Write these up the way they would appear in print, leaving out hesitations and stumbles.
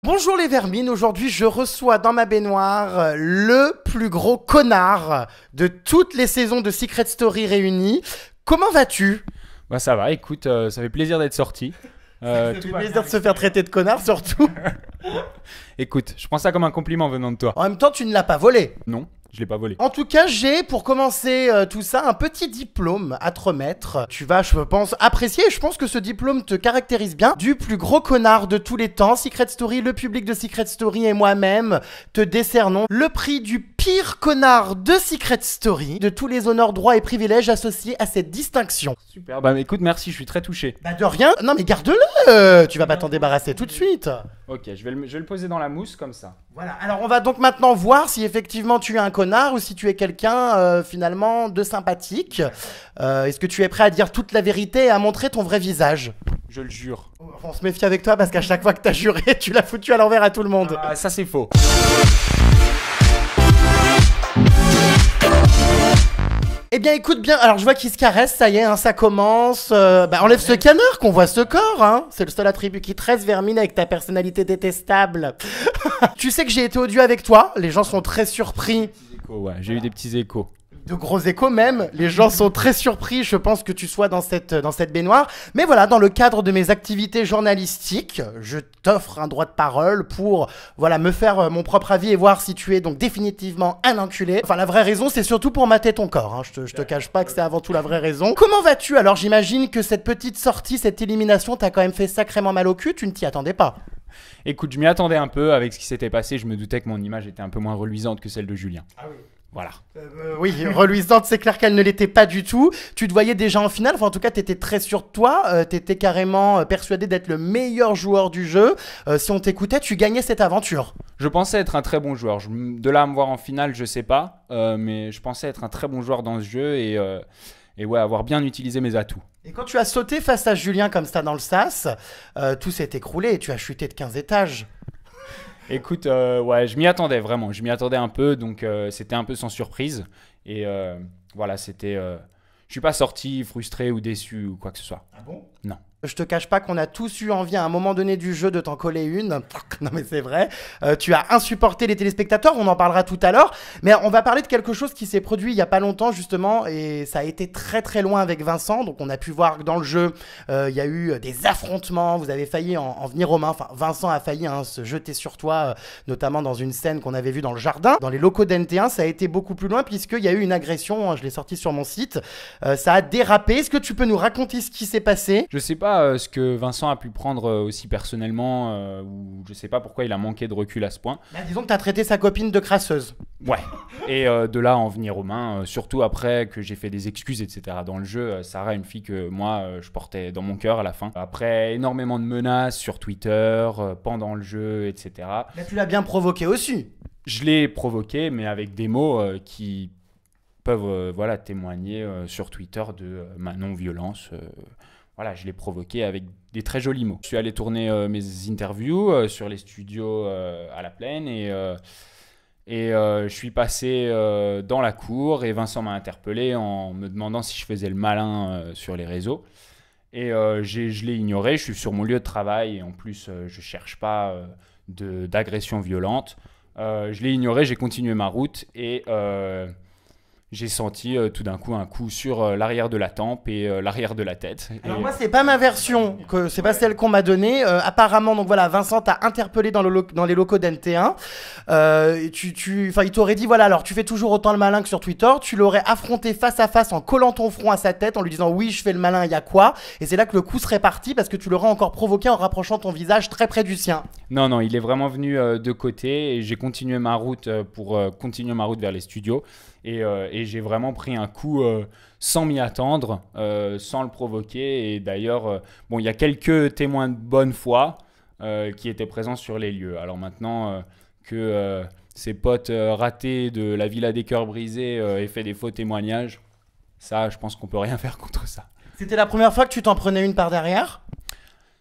Bonjour les vermines, aujourd'hui je reçois dans ma baignoire le plus gros connard de toutes les saisons de Secret Story réunies. Comment vas-tu ? Bah ça va, écoute, ça fait plaisir d'être sorti. Ça fait plaisir de se faire traiter de connard surtout. Écoute, je prends ça comme un compliment venant de toi. En même temps tu ne l'as pas volé. Non, je l'ai pas volé. En tout cas, j'ai, pour commencer tout ça, un petit diplôme à te remettre. Tu vas, je pense, apprécier. Je pense que ce diplôme te caractérise bien. Du plus gros connard de tous les temps, Secret Story, le public de Secret Story et moi-même te décernons le prix du pire connard de Secret Story, de tous les honneurs, droits et privilèges associés à cette distinction. Super, bah écoute, merci, je suis très touché. Bah de rien. Non mais garde-le. Tu vas pas t'en débarrasser tout de suite. Ok, je vais le poser dans la mousse comme ça. Voilà, alors on va donc maintenant voir si effectivement tu es un connard ou si tu es quelqu'un finalement de sympathique. Est-ce que tu es prêt à dire toute la vérité et à montrer ton vrai visage ? Je le jure. On se méfie avec toi parce qu'à chaque fois que t'as juré, tu l'as foutu à l'envers à tout le monde. Ah, ça c'est faux. Eh bien écoute bien, alors je vois qu'il se caresse, ça y est, hein, ça commence. Enlève ce canard qu'on voit ce corps, hein. C'est le seul attribut qui te reste, Vermine, avec ta personnalité détestable. Tu sais que j'ai été odieux avec toi, les gens sont très surpris. Ouais, j'ai eu des petits échos. De gros échos même, les gens sont très surpris, je pense que tu sois dans cette baignoire. Mais voilà, dans le cadre de mes activités journalistiques, je t'offre un droit de parole pour me faire mon propre avis et voir si tu es donc définitivement un enculé. Enfin, la vraie raison, c'est surtout pour mater ton corps, hein. Je te cache pas que c'est avant tout la vraie raison. Comment vas-tu ? Alors j'imagine que cette petite sortie, cette élimination t'a quand même fait sacrément mal au cul, tu ne t'y attendais pas. Écoute, je m'y attendais un peu avec ce qui s'était passé, je me doutais que mon image était un peu moins reluisante que celle de Julien. Ah oui. Voilà. Oui, reluisante, c'est clair qu'elle ne l'était pas du tout. Tu te voyais déjà en finale, enfin en tout cas t'étais très sûr de toi, t'étais carrément persuadé d'être le meilleur joueur du jeu. Si on t'écoutait, tu gagnais cette aventure. Je pensais être un très bon joueur. De là à me voir en finale, je sais pas, mais je pensais être un très bon joueur dans ce jeu et ouais, avoir bien utilisé mes atouts. Et quand tu as sauté face à Julien comme ça dans le sas, tout s'est écroulé et tu as chuté de 15 étages. Écoute, ouais, je m'y attendais vraiment. Je m'y attendais un peu, donc c'était un peu sans surprise. Et voilà, c'était. Je suis pas sorti frustré ou déçu ou quoi que ce soit. Ah bon ? Non. Je te cache pas qu'on a tous eu envie à un moment donné du jeu de t'en coller une. Non mais c'est vrai. Tu as insupporté les téléspectateurs, on en parlera tout à l'heure. Mais on va parler de quelque chose qui s'est produit il y a pas longtemps justement. Et ça a été très très loin avec Vincent. Donc on a pu voir que dans le jeu, il y a eu des affrontements. Vous avez failli en venir aux mains. Enfin, Vincent a failli se jeter sur toi, notamment dans une scène qu'on avait vue dans le jardin. Dans les locaux d'NT1, ça a été beaucoup plus loin puisqu'il y a eu une agression. Je l'ai sorti sur mon site. Ça a dérapé. Est-ce que tu peux nous raconter ce qui s'est passé ? Je sais pas ce que Vincent a pu prendre aussi personnellement ou je sais pas pourquoi il a manqué de recul à ce point. Disons que t'as traité sa copine de crasseuse. Ouais. Et de là à en venir aux mains, surtout après que j'ai fait des excuses, etc. Dans le jeu, Sarah, une fille que moi, je portais dans mon cœur à la fin. Après énormément de menaces sur Twitter, pendant le jeu, etc. Mais tu l'as bien provoqué aussi. Je l'ai provoqué, mais avec des mots qui peuvent témoigner sur Twitter de ma non-violence. Voilà, je l'ai provoqué avec des très jolis mots. Je suis allé tourner mes interviews sur les studios à la Plaine et je suis passé dans la cour et Vincent m'a interpellé en me demandant si je faisais le malin sur les réseaux. Et je l'ai ignoré, je suis sur mon lieu de travail et en plus je ne cherche pas d'agression violente. Je l'ai ignoré, j'ai continué ma route et j'ai senti tout d'un coup un coup sur l'arrière de la tempe et l'arrière de la tête. Alors moi, c'est pas ma version, c'est pas celle qu'on m'a donnée. Apparemment, donc voilà, Vincent t'a interpellé dans les locaux d'NT1. Il t'aurait dit, voilà, alors tu fais toujours autant le malin que sur Twitter. Tu l'aurais affronté face à face en collant ton front à sa tête, en lui disant, oui, je fais le malin, il y a quoi ? Et c'est là que le coup serait parti parce que tu l'aurais encore provoqué en rapprochant ton visage très près du sien. Non, il est vraiment venu de côté et j'ai continué ma route pour continuer ma route vers les studios. Et j'ai vraiment pris un coup sans m'y attendre, sans le provoquer. Et d'ailleurs, il y a quelques témoins de bonne foi qui étaient présents sur les lieux. Alors maintenant que ces potes ratés de la Villa des Cœurs Brisés aient fait des faux témoignages, ça, je pense qu'on peut rien faire contre ça. C'était la première fois que tu t'en prenais une par derrière ?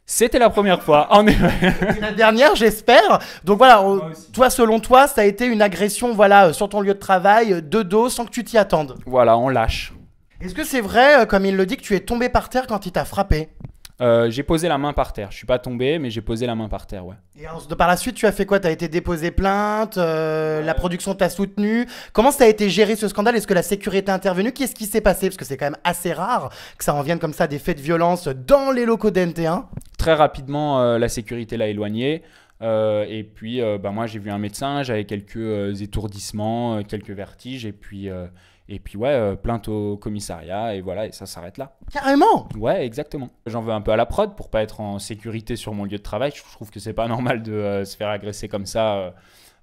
C'était la première fois, en effet. C'est la dernière, j'espère. Donc voilà, toi, selon toi, ça a été une agression sur ton lieu de travail, de dos, sans que tu t'y attendes. Voilà, on lâche. Est-ce que c'est vrai, comme il le dit, que tu es tombé par terre quand il t'a frappé ? J'ai posé la main par terre. Je suis pas tombé, mais j'ai posé la main par terre, ouais. Et par la suite, tu as fait quoi? Tu as été déposé plainte, la production t'a soutenu. Comment ça a été géré ce scandale? Est-ce que la sécurité est intervenue? Qu'est-ce qui s'est passé? Parce que c'est quand même assez rare que ça en vienne comme ça des faits de violence dans les locaux d'NT1. Très rapidement, la sécurité l'a éloigné. Et puis, moi, j'ai vu un médecin, j'avais quelques étourdissements, quelques vertiges. Et puis ouais, plainte au commissariat et voilà, et ça s'arrête là. Carrément! Ouais, exactement. J'en veux un peu à la prod pour pas être en sécurité sur mon lieu de travail. Je trouve que c'est pas normal de se faire agresser comme ça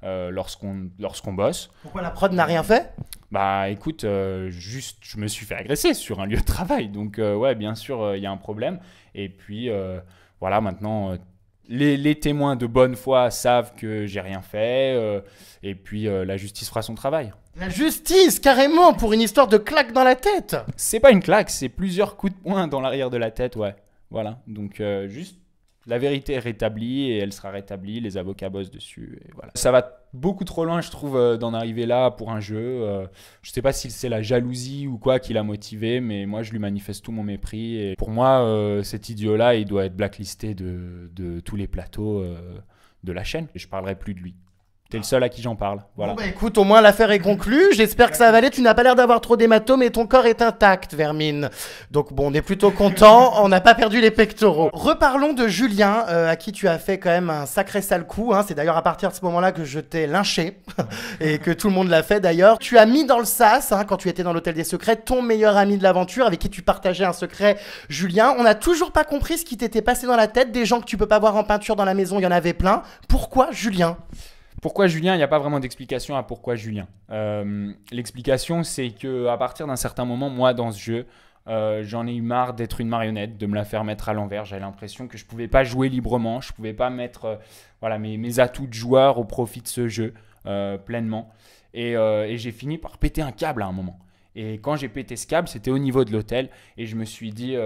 lorsqu'on bosse. Pourquoi la prod n'a rien fait? Bah écoute, juste je me suis fait agresser sur un lieu de travail. Donc ouais, bien sûr, il y a un problème. Et puis voilà, maintenant, les témoins de bonne foi savent que j'ai rien fait. Et puis la justice fera son travail. La justice, carrément, pour une histoire de claque dans la tête! C'est pas une claque, c'est plusieurs coups de poing dans l'arrière de la tête, ouais. Voilà, donc juste la vérité est rétablie et elle sera rétablie, les avocats bossent dessus, et voilà. Ça va beaucoup trop loin, je trouve, d'en arriver là pour un jeu. Je sais pas si c'est la jalousie ou quoi qui l'a motivé, mais moi je lui manifeste tout mon mépris. Et pour moi, cet idiot-là, il doit être blacklisté de tous les plateaux de la chaîne. Et je parlerai plus de lui. T'es le seul à qui j'en parle. Voilà. Bon bah écoute, au moins l'affaire est conclue. J'espère que ça va aller. Tu n'as pas l'air d'avoir trop d'hématomes et ton corps est intact, Vermine. Donc bon, on est plutôt content. On n'a pas perdu les pectoraux. Reparlons de Julien, à qui tu as fait quand même un sacré sale coup. Hein. C'est d'ailleurs à partir de ce moment-là que je t'ai lynché et que tout le monde l'a fait d'ailleurs. Tu as mis dans le sas, quand tu étais dans l'hôtel des secrets, ton meilleur ami de l'aventure avec qui tu partageais un secret, Julien. On n'a toujours pas compris ce qui t'était passé dans la tête. Des gens que tu peux pas voir en peinture dans la maison, il y en avait plein. Pourquoi Julien? Pourquoi Julien? Il n'y a pas vraiment d'explication à pourquoi Julien. L'explication, c'est qu'à partir d'un certain moment, moi, dans ce jeu, j'en ai eu marre d'être une marionnette, de me la faire mettre à l'envers. J'avais l'impression que je ne pouvais pas jouer librement, je ne pouvais pas mettre mes atouts de joueur au profit de ce jeu pleinement. Et j'ai fini par péter un câble à un moment. Et quand j'ai pété ce câble, c'était au niveau de l'hôtel. Et je me suis dit,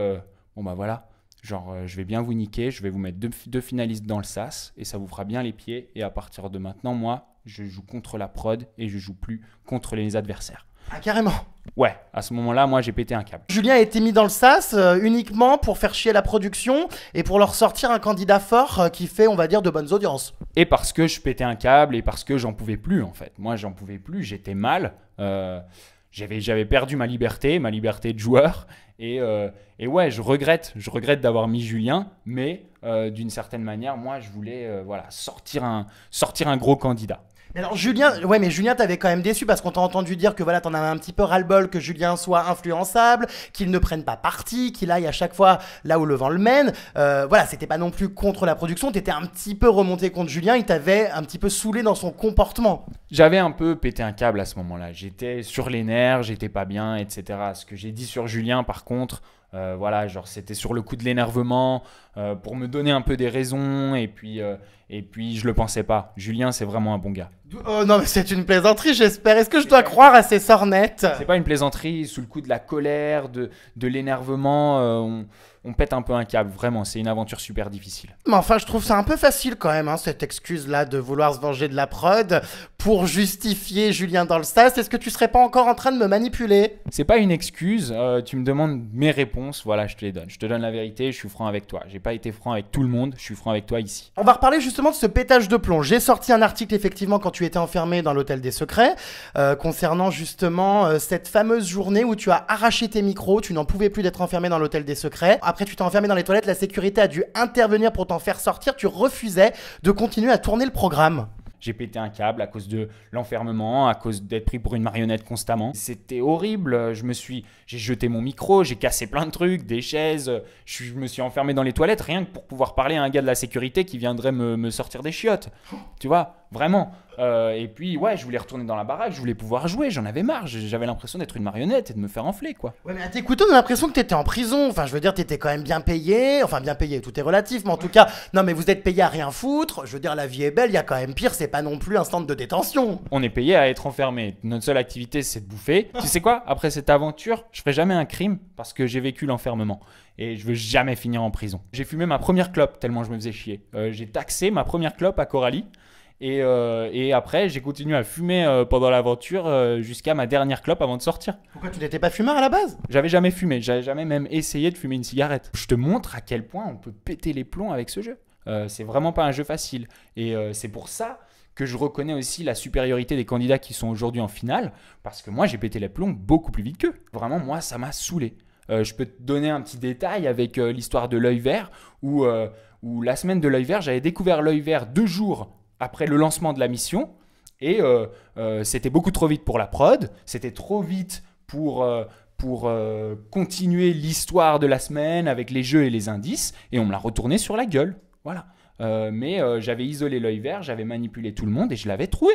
bon bah voilà. Genre, je vais bien vous niquer, je vais vous mettre deux finalistes dans le sas et ça vous fera bien les pieds. Et à partir de maintenant, moi, je joue contre la prod et je joue plus contre les adversaires. Ah, carrément. Ouais, à ce moment-là, moi, j'ai pété un câble. Julien a été mis dans le sas uniquement pour faire chier la production et pour leur sortir un candidat fort qui fait, on va dire, de bonnes audiences. Et parce que je pétais un câble et parce que j'en pouvais plus, en fait. Moi, j'en pouvais plus, j'étais mal. J'avais perdu ma liberté de joueur. Et ouais, je regrette d'avoir mis Julien, mais d'une certaine manière, moi, je voulais sortir un gros candidat. Mais alors Julien t'avais quand même déçu parce qu'on t'a entendu dire que voilà, t'en avais un petit peu ras-le-bol que Julien soit influençable, qu'il ne prenne pas parti, qu'il aille à chaque fois là où le vent le mène. Voilà, c'était pas non plus contre la production, t'étais un petit peu remonté contre Julien, il t'avait un petit peu saoulé dans son comportement. J'avais un peu pété un câble à ce moment-là, j'étais sur les nerfs, j'étais pas bien, etc. Ce que j'ai dit sur Julien, par contre, c'était sur le coup de l'énervement, pour me donner un peu des raisons, et puis je le pensais pas. Julien, c'est vraiment un bon gars. Oh non, mais c'est une plaisanterie, j'espère. Est-ce que je dois croire à ces sornettes? C'est pas une plaisanterie, sous le coup de la colère, de l'énervement, on pète un peu un câble, vraiment, c'est une aventure super difficile. Mais enfin, je trouve ça un peu facile quand même, cette excuse-là de vouloir se venger de la prod pour justifier Julien dans le sas. Est-ce que tu serais pas encore en train de me manipuler? C'est pas une excuse, tu me demandes mes réponses, voilà, je te les donne. Je te donne la vérité, je suis franc avec toi. J'ai pas été franc avec tout le monde, je suis franc avec toi ici. On va reparler justement de ce pétage de plomb. J'ai sorti un article effectivement quand tu étais enfermé dans l'hôtel des secrets, concernant justement cette fameuse journée où tu as arraché tes micros, tu n'en pouvais plus d'être enfermé dans l'hôtel des secrets. Après, tu t'es enfermé dans les toilettes, la sécurité a dû intervenir pour t'en faire sortir. Tu refusais de continuer à tourner le programme. J'ai pété un câble à cause de l'enfermement, à cause d'être pris pour une marionnette constamment. C'était horrible, j'ai jeté mon micro, j'ai cassé plein de trucs, des chaises, je me suis enfermé dans les toilettes rien que pour pouvoir parler à un gars de la sécurité qui viendrait me sortir des chiottes. Tu vois, vraiment. Et puis, ouais, je voulais retourner dans la baraque, je voulais pouvoir jouer, j'en avais marre, j'avais l'impression d'être une marionnette et de me faire enfler, quoi. Ouais, mais à t'écouter, on a l'impression que t'étais en prison. Enfin, je veux dire, t'étais quand même bien payé. Enfin, bien payé, tout est relatif, mais en tout cas, non, mais vous êtes payé à rien foutre. Je veux dire, la vie est belle, il y a quand même pire, c'est pas non plus un centre de détention. On est payé à être enfermé. Notre seule activité, c'est de bouffer. Tu sais quoi? Après cette aventure, je ferai jamais un crime parce que j'ai vécu l'enfermement. Et je veux jamais finir en prison. J'ai fumé ma première clope tellement je me faisais chier. J'ai taxé ma première clope à Coralie. Et après, j'ai continué à fumer pendant l'aventure jusqu'à ma dernière clope avant de sortir. Pourquoi tu n'étais pas fumeur à la base? J'avais jamais fumé, j'avais jamais même essayé de fumer une cigarette. Je te montre à quel point on peut péter les plombs avec ce jeu. C'est vraiment pas un jeu facile. Et c'est pour ça que je reconnais aussi la supériorité des candidats qui sont aujourd'hui en finale, parce que moi, j'ai pété les plombs beaucoup plus vite qu'eux. Vraiment, moi, ça m'a saoulé. Je peux te donner un petit détail avec l'histoire de l'œil vert, où la semaine de l'œil vert, j'avais découvert l'œil vert 2 jours après le lancement de la mission, et c'était beaucoup trop vite pour la prod, c'était trop vite pour continuer l'histoire de la semaine avec les jeux et les indices, et on me l'a retourné sur la gueule. Voilà. Mais j'avais isolé l'œil vert, j'avais manipulé tout le monde et je l'avais trouvé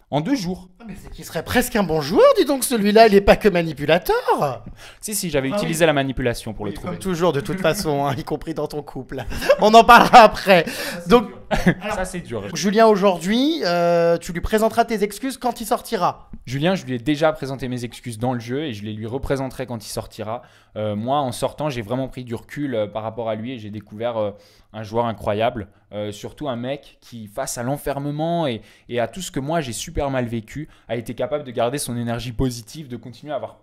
en 2 jours. Mais c'est qu'il serait presque un bon joueur, dis donc, celui-là, il n'est pas que manipulateur. Si, j'avais utilisé la manipulation pour le trouver. Comme toujours, de toute façon, hein, y compris dans ton couple. On en parlera après. Donc, ça, c'est dur. Julien, aujourd'hui, tu lui présenteras tes excuses quand il sortira. Julien, je lui ai déjà présenté mes excuses dans le jeu et je les lui représenterai quand il sortira. Moi, en sortant, j'ai vraiment pris du recul par rapport à lui et j'ai découvert un joueur incroyable. Surtout un mec qui, face à l'enfermement et à tout ce que moi j'ai super mal vécu, a été capable de garder son énergie positive, de continuer à avoir,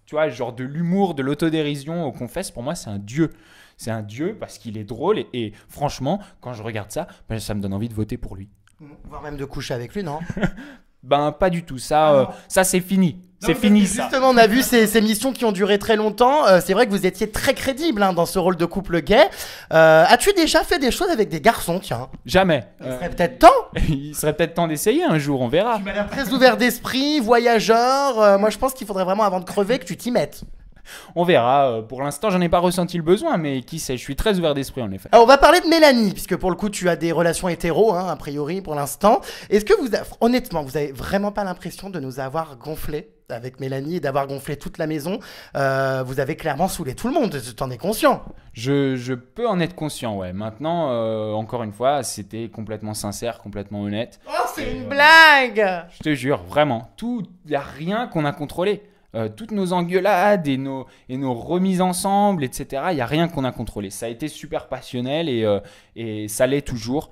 tu vois, genre de l'humour, de l'autodérision au confesse. Pour moi, c'est un dieu. C'est un dieu parce qu'il est drôle et franchement, quand je regarde ça, ben, ça me donne envie de voter pour lui. Voire même de coucher avec lui, non? Ben, pas du tout. Ça, ça c'est fini. C'est fini ça. Justement, on a vu ces missions qui ont duré très longtemps. C'est vrai que vous étiez très crédible dans ce rôle de couple gay. As-tu déjà fait des choses avec des garçons, tiens? Jamais. Il serait peut-être temps. Il serait peut-être temps d'essayer un jour, on verra. Tu m'as l'air très ouvert d'esprit, voyageur. Moi, je pense qu'il faudrait vraiment, avant de crever, que tu t'y mettes. On verra. Pour l'instant, j'en ai pas ressenti le besoin, mais qui sait, je suis très ouvert d'esprit en effet. Alors, on va parler de Mélanie, puisque pour le coup, tu as des relations hétéros, a priori, pour l'instant. Est-ce que honnêtement, vous avez vraiment pas l'impression de nous avoir gonflé avec Mélanie et d'avoir gonflé toute la maison? Vous avez clairement saoulé tout le monde, t'en es conscient? Je peux en être conscient, ouais. Maintenant, encore une fois, c'était complètement sincère, complètement honnête. Oh, c'est une blague! Je te jure, vraiment. Il n'y a rien qu'on a contrôlé. Toutes nos engueulades et nos remises ensemble, etc. Il n'y a rien qu'on a contrôlé. Ça a été super passionnel et ça l'est toujours.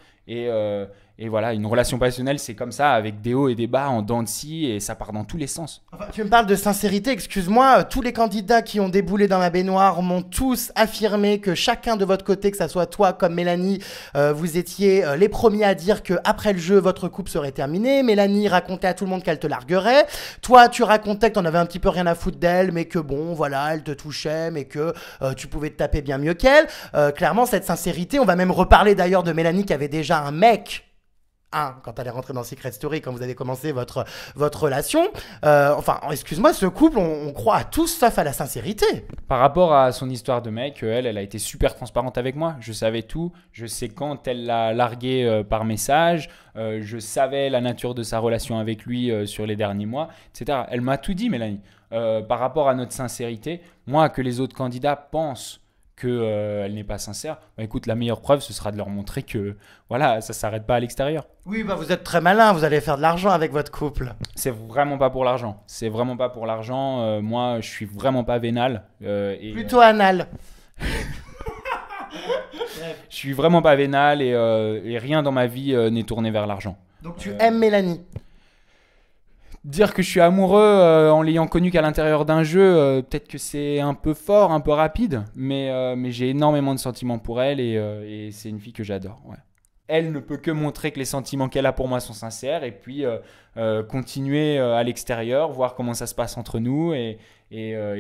Et voilà, une relation passionnelle, c'est comme ça, avec des hauts et des bas en dents de scie, et ça part dans tous les sens. Enfin, tu me parles de sincérité, excuse-moi, tous les candidats qui ont déboulé dans ma baignoire m'ont tous affirmé que chacun de votre côté, que ça soit toi comme Mélanie, vous étiez les premiers à dire que après le jeu, votre couple serait terminé. Mélanie racontait à tout le monde qu'elle te larguerait. Toi, tu racontais que t'en avais un petit peu rien à foutre d'elle, mais que bon, voilà, elle te touchait, mais que tu pouvais te taper bien mieux qu'elle. Clairement, cette sincérité, on va même reparler d'ailleurs de Mélanie qui avait déjà un mec. Quand elle est rentrée dans Secret Story, quand vous avez commencé votre relation. Enfin, excuse-moi, ce couple, on croit à tous sauf à la sincérité. Par rapport à son histoire de mec, elle a été super transparente avec moi. Je savais tout. Je sais quand elle l'a largué par message. Je savais la nature de sa relation avec lui sur les derniers mois, etc. Elle m'a tout dit, Mélanie. Par rapport à notre sincérité, moi, que les autres candidats pensent qu'elle n'est pas sincère, bah écoute, la meilleure preuve, ce sera de leur montrer que voilà, ça ne s'arrête pas à l'extérieur. Oui, bah vous êtes très malin, vous allez faire de l'argent avec votre couple. C'est vraiment pas pour l'argent. C'est vraiment pas pour l'argent. Moi, je suis vraiment pas vénal. Plutôt anal. Je suis vraiment pas vénal et rien dans ma vie n'est tourné vers l'argent. Donc tu aimes Mélanie? Dire que je suis amoureux en l'ayant connue qu'à l'intérieur d'un jeu, peut-être que c'est un peu fort, un peu rapide, mais j'ai énormément de sentiments pour elle et c'est une fille que j'adore. Ouais. Elle ne peut que montrer que les sentiments qu'elle a pour moi sont sincères et puis continuer à l'extérieur, voir comment ça se passe entre nous et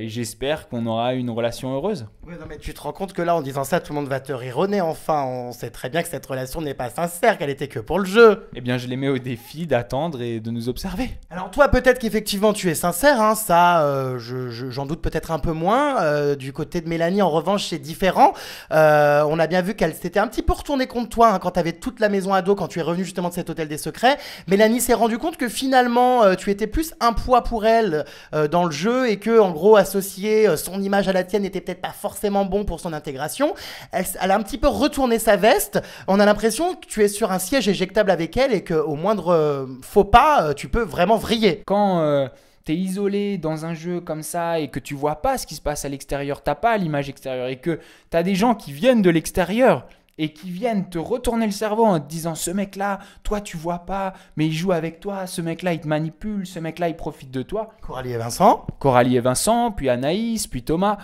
j'espère qu'on aura une relation heureuse. Oui, non, mais tu te rends compte que là, en disant ça, tout le monde va te rire au nez. Enfin, on sait très bien que cette relation n'est pas sincère, qu'elle était que pour le jeu. Eh bien, je les mets au défi d'attendre et de nous observer. Alors toi, peut-être qu'effectivement, tu es sincère, ça, j'en doute peut-être un peu moins. Du côté de Mélanie, en revanche, c'est différent. On a bien vu qu'elle s'était un petit peu retournée contre toi quand tu avais toute la maison à dos, quand tu es revenu justement de cet hôtel des secrets. Mélanie s'est rendue compte que finalement, tu étais plus un poids pour elle dans le jeu et que en gros, associer son image à la tienne n'était peut-être pas forcément bon pour son intégration. Elle a un petit peu retourné sa veste. On a l'impression que tu es sur un siège éjectable avec elle et qu'au moindre faux pas, tu peux vraiment vriller. Quand tu es isolé dans un jeu comme ça et que tu vois pas ce qui se passe à l'extérieur, t'as pas l'image extérieure et que tu as des gens qui viennent de l'extérieur et qui viennent te retourner le cerveau en te disant ce mec-là, toi tu vois pas, mais il joue avec toi, ce mec-là il te manipule, ce mec-là il profite de toi. Coralie et Vincent. Coralie et Vincent, puis Anaïs, puis Thomas.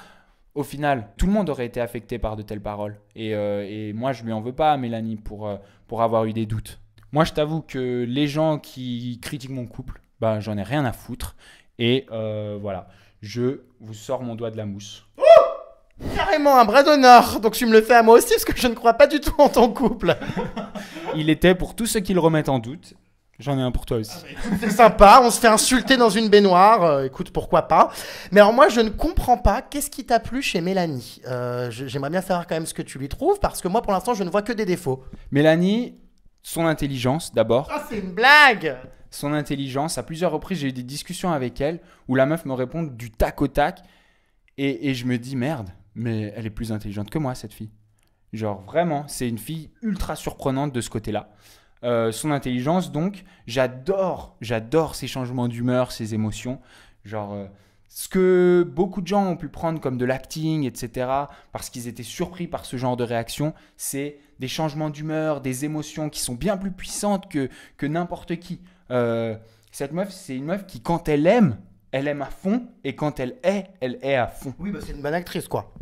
Au final, tout le monde aurait été affecté par de telles paroles. Et moi, je lui en veux pas à Mélanie pour avoir eu des doutes. Moi, je t'avoue que les gens qui critiquent mon couple, bah, j'en ai rien à foutre. Et voilà, je vous sors mon doigt de la mousse. Carrément un bras d'honneur. Donc tu me le fais à moi aussi parce que je ne crois pas du tout en ton couple. Il était pour tous ceux qui le remettent en doute. J'en ai un pour toi aussi. C'est sympa, on se fait insulter dans une baignoire. Écoute, pourquoi pas. Mais alors moi, je ne comprends pas. Qu'est-ce qui t'a plu chez Mélanie? J'aimerais bien savoir quand même ce que tu lui trouves parce que moi, pour l'instant, je ne vois que des défauts. Mélanie, son intelligence d'abord. Ah, c'est une blague! Son intelligence, à plusieurs reprises, j'ai eu des discussions avec elle où la meuf me répond du tac au tac. Et je me dis, merde, mais elle est plus intelligente que moi, cette fille. Genre, vraiment, c'est une fille ultra surprenante de ce côté-là. Son intelligence, donc, j'adore ses changements d'humeur, ses émotions. Genre, ce que beaucoup de gens ont pu prendre comme de l'acting, etc., parce qu'ils étaient surpris par ce genre de réaction, c'est des changements d'humeur, des émotions qui sont bien plus puissantes que n'importe qui. Cette meuf, c'est une meuf qui, quand elle aime à fond, et quand elle est à fond. Oui, bah c'est une bonne actrice, quoi.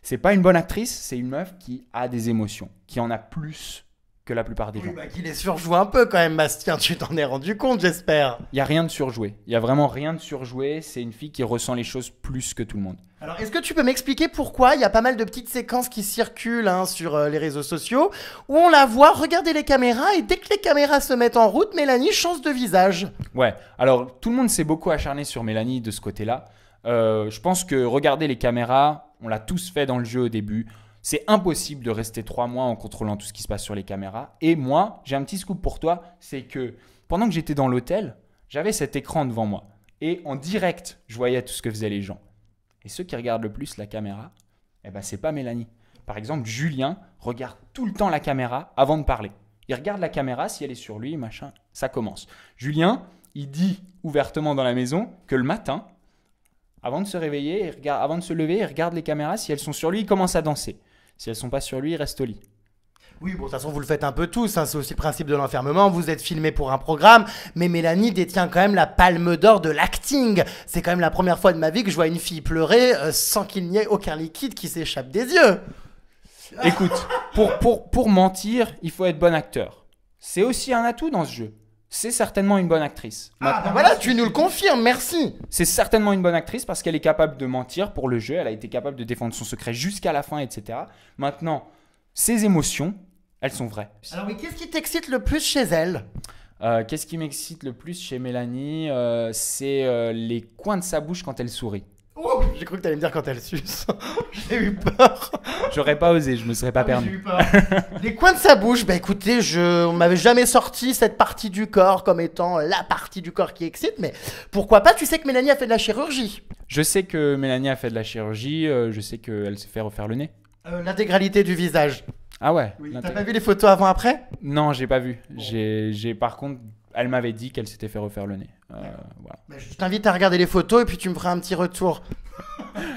C'est pas une bonne actrice, c'est une meuf qui a des émotions, qui en a plus que la plupart des gens. Bah, qu'il les surjoue un peu quand même, Bastien, tu t'en es rendu compte, j'espère. Il n'y a rien de surjoué. Il n'y a vraiment rien de surjoué. C'est une fille qui ressent les choses plus que tout le monde. Alors, est-ce que tu peux m'expliquer pourquoi il y a pas mal de petites séquences qui circulent sur les réseaux sociaux où on la voit regarder les caméras et dès que les caméras se mettent en route, Mélanie change de visage? Ouais, alors tout le monde s'est beaucoup acharné sur Mélanie de ce côté-là. Je pense que regarder les caméras, on l'a tous fait dans le jeu au début. C'est impossible de rester 3 mois en contrôlant tout ce qui se passe sur les caméras. Et moi, j'ai un petit scoop pour toi, c'est que pendant que j'étais dans l'hôtel, j'avais cet écran devant moi. Et en direct, je voyais tout ce que faisaient les gens. Et ceux qui regardent le plus la caméra, eh ben, c'est pas Mélanie. Par exemple, Julien regarde tout le temps la caméra avant de parler. Il regarde la caméra, si elle est sur lui, machin, ça commence. Julien, il dit ouvertement dans la maison que le matin, avant de se réveiller, avant de se lever, il regarde les caméras. Si elles sont sur lui, il commence à danser. Si elles ne sont pas sur lui, il reste au lit. Oui, bon, de toute façon, vous le faites un peu tous. C'est aussi le principe de l'enfermement. Vous êtes filmé pour un programme. Mais Mélanie détient quand même la palme d'or de l'acting. C'est quand même la première fois de ma vie que je vois une fille pleurer sans qu'il n'y ait aucun liquide qui s'échappe des yeux. Écoute, pour mentir, il faut être bon acteur. C'est aussi un atout dans ce jeu. C'est certainement une bonne actrice. Ah, ben voilà, tu nous le confirmes, merci. C'est certainement une bonne actrice parce qu'elle est capable de mentir pour le jeu. Elle a été capable de défendre son secret jusqu'à la fin, etc. Maintenant, ses émotions, elles sont vraies. Alors oui, qu'est-ce qui t'excite le plus chez elle? Qu'est-ce qui m'excite le plus chez Mélanie? C'est les coins de sa bouche quand elle sourit. Oh, j'ai cru que t'allais me dire quand elle suce. J'ai eu peur. J'aurais pas osé, je me serais pas permis. J'ai eu peur. Les coins de sa bouche, bah écoutez, on m'avait jamais sorti cette partie du corps comme étant la partie du corps qui excite, mais pourquoi pas? Tu sais que Mélanie a fait de la chirurgie. Je sais que Mélanie a fait de la chirurgie, je sais qu'elle s'est fait refaire le nez. L'intégralité du visage. Ah ouais. Oui, t'as pas vu les photos avant-après? Non, j'ai pas vu. J'ai par contre, elle m'avait dit qu'elle s'était fait refaire le nez. Voilà. Bah, je t'invite à regarder les photos et puis tu me feras un petit retour.